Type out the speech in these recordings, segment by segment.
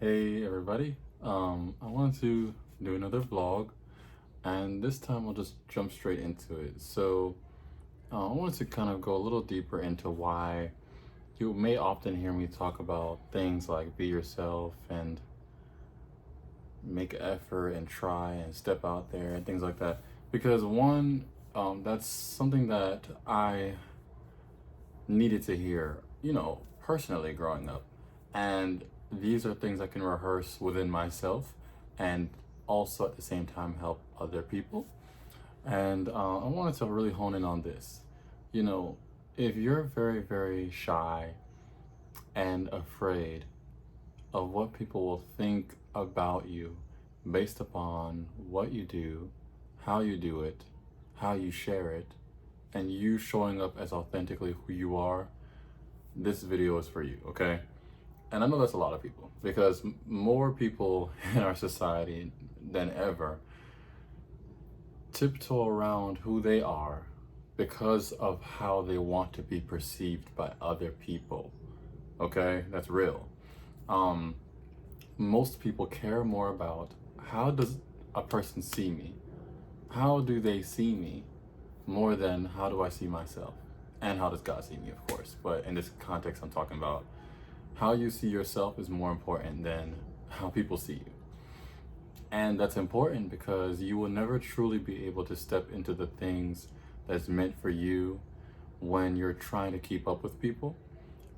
Hey everybody, I wanted to do another vlog, and this time I'll just jump straight into it. I wanted to kind of go a little deeper into why you may often hear me talk about things like be yourself and make an effort and try and step out there and things like that. Because one, that's something that I needed to hear, personally growing up. And these are things I can rehearse within myself and also at the same time help other people. And I wanted to really hone in on this. You know, if you're very, very shy and afraid of what people will think about you based upon what you do, how you do it, how you share it, and you showing up as authentically who you are, this video is for you, okay? And I know that's a lot of people because more people in our society than ever tiptoe around who they are because of how they want to be perceived by other people. Okay, that's real. Um, Most people care more about how does a person see me? How do they see me? More than how do I see myself? And how does God see me, of course. But in this context, I'm talking about how you see yourself is more important than how people see you. And that's important because you will never truly be able to step into the things that's meant for you when you're trying to keep up with people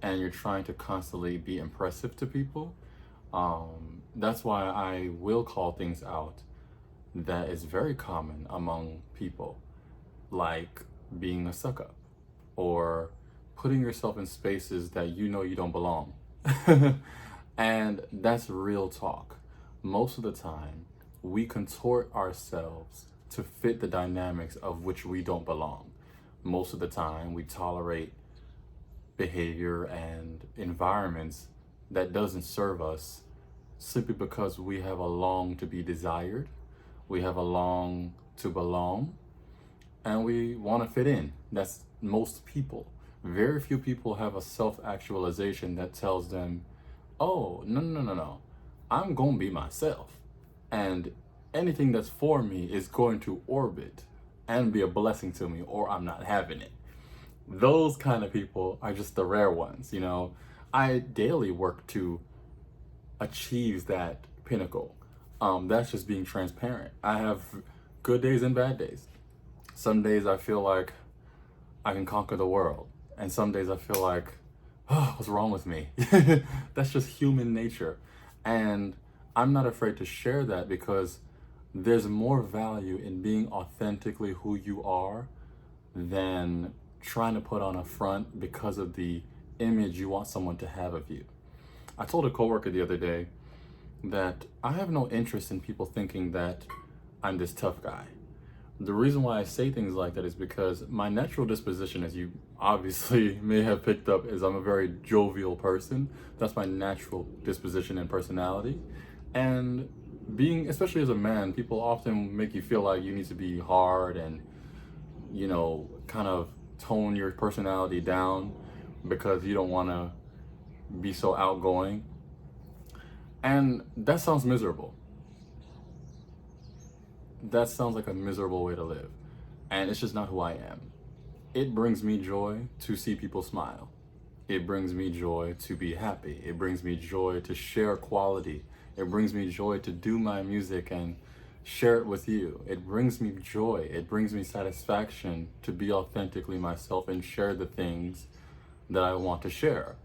and you're trying to constantly be impressive to people. That's why I will call things out that is very common among people, like being a suck up or putting yourself in spaces that you know you don't belong. And that's real talk. Most of the time, we contort ourselves to fit the dynamics of which we don't belong. Most of the time, we tolerate behavior and environments that doesn't serve us simply because we have a long to be desired, we have a long to belong, and we want to fit in. That's most people. Very few people have a self-actualization that tells them, oh, no, no, no, no, I'm going to be myself. And anything that's for me is going to orbit and be a blessing to me, or I'm not having it. Those kind of people are just the rare ones, you know. I daily work to achieve that pinnacle. That's just being transparent. I have good days and bad days. Some days I feel like I can conquer the world. And some days I feel like, oh, what's wrong with me? That's just human nature. And I'm not afraid to share that because there's more value in being authentically who you are than trying to put on a front because of the image you want someone to have of you. I told a coworker the other day that I have no interest in people thinking that I'm this tough guy. The reason why I say things like that is because my natural disposition, as you obviously may have picked up, is I'm a very jovial person. That's my natural disposition and personality. And being, especially as a man, people often make you feel like you need to be hard and, kind of tone your personality down because you don't want to be so outgoing. And that sounds miserable. That sounds like a miserable way to live. And it's just not who I am. It brings me joy to see people smile. It brings me joy to be happy. It brings me joy to share quality. It brings me joy to do my music and share it with you. It brings me joy. It brings me satisfaction to be authentically myself and share the things that I want to share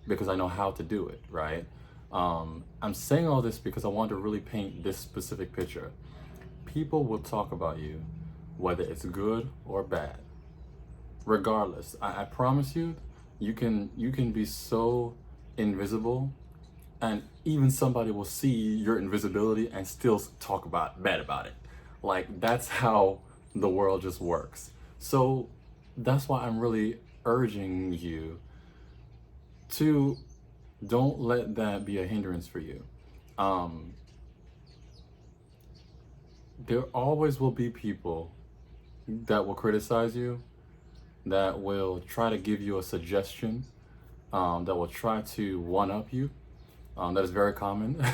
because I know how to do it, right? I'm saying all this because I want to really paint this specific picture. People will talk about you, whether it's good or bad. Regardless, I promise you, you can be so invisible, and even somebody will see your invisibility and still talk about bad about it. Like that's how the world just works. So that's why I'm really urging you to don't let that be a hindrance for you. Um, there always will be people that will criticize you, that will try to give you a suggestion, that will try to one up you. That is very common.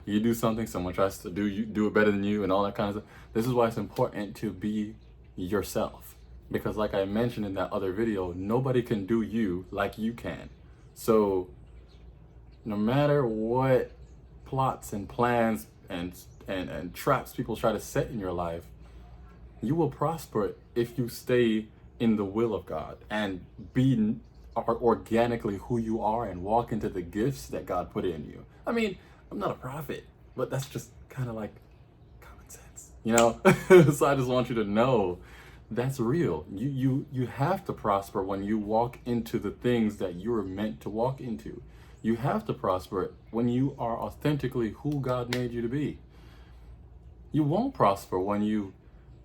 You do something, someone tries to do it better than you, and all that kind of stuff. This is why it's important to be yourself, because like I mentioned in that other video, nobody can do you like you can. So no matter what plots and plans and traps people try to set in your life, you will prosper if you stay in the will of God and be organically who you are and walk into the gifts that God put in you. I mean, I'm not a prophet, but that's just kind of like common sense, you know? So I just want you to know that's real. You have to prosper when you walk into the things that you were meant to walk into. You have to prosper when you are authentically who God made you to be. You won't prosper when you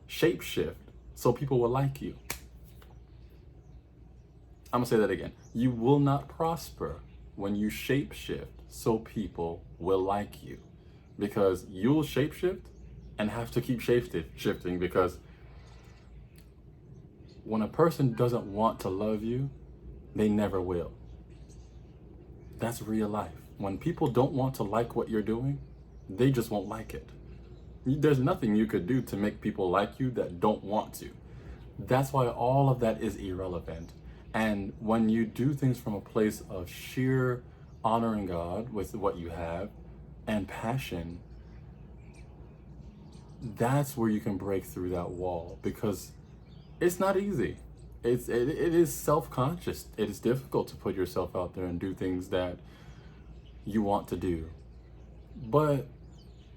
shapeshift so people will like you. I'm gonna say that again. You will not prosper when you shapeshift so people will like you, because you'll shapeshift and have to keep shifting, because when a person doesn't want to love you, they never will. That's real life. When people don't want to like what you're doing, they just won't like it. There's nothing you could do to make people like you that don't want to. That's why all of that is irrelevant. And when you do things from a place of sheer honoring God with what you have and passion, that's where you can break through that wall, because it's not easy. It is self-conscious. It is difficult to put yourself out there and do things that you want to do. But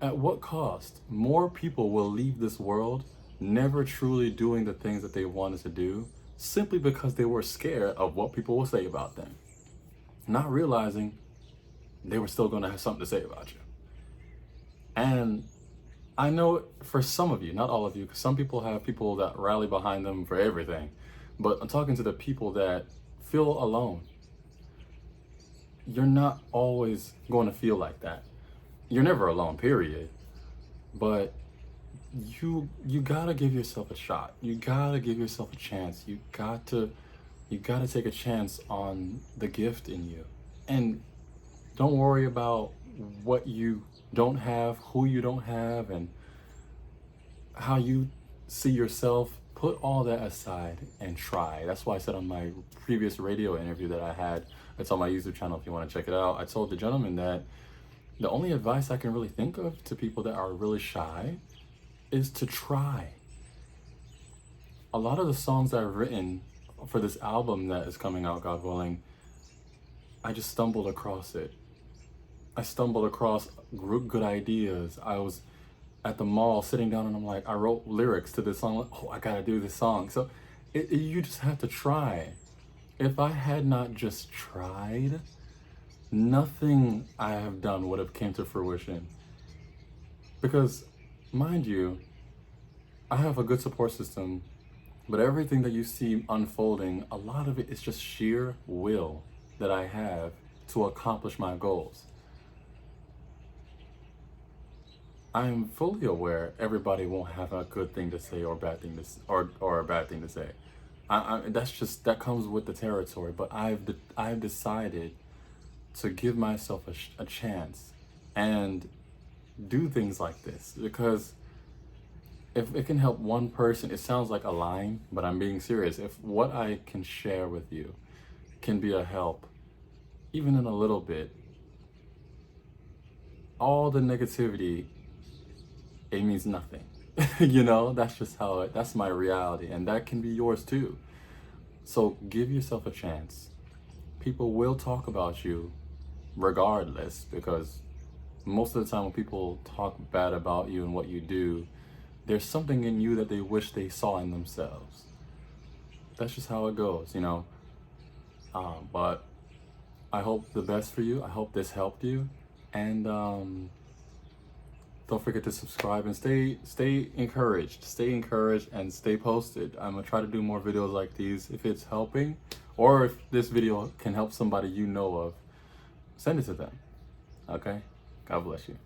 at what cost? More people will leave this world never truly doing the things that they wanted to do, simply because they were scared of what people will say about them, not realizing they were still going to have something to say about you. And I know for some of you, not all of you, because some people have people that rally behind them for everything, but I'm talking to the people that feel alone. You're not always going to feel like that. You're never alone, period. But you gotta give yourself a shot. You gotta give yourself a chance. You gotta take a chance on the gift in you. And don't worry about what you don't have, who you don't have, and how you see yourself. Put all that aside and try. That's why I said on my previous radio interview that I had, it's on my YouTube channel if you want to check it out, I told the gentleman that the only advice I can really think of to people that are really shy is to try. A lot of the songs that I've written for this album that is coming out, God willing, I just stumbled across it. I stumbled across good ideas. I was at the mall sitting down and I'm like, I wrote lyrics to this song. Like, oh, I gotta do this song. So you just have to try. If I had not just tried, nothing I have done would have came to fruition. Because, mind you, I have a good support system, but everything that you see unfolding, a lot of it is just sheer will that I have to accomplish my goals. I am fully aware everybody won't have a good thing to say or bad thing to or a bad thing to say. That comes with the territory. But I've decided to give myself a chance and do things like this, because if it can help one person, it sounds like a line, but I'm being serious. If what I can share with you can be a help, even in a little bit, all the negativity, it means nothing. You know, that's just that's my reality, and that can be yours too. So give yourself a chance. People will talk about you regardless, because most of the time when people talk bad about you and what you do, there's something in you that they wish they saw in themselves. That's just how it goes, you know. But I hope the best for you. I hope this helped you, and don't forget to subscribe and stay encouraged. Stay encouraged and stay posted. I'm gonna try to do more videos like these. If it's helping, or if this video can help somebody you know of, send it to them. Okay? God bless you.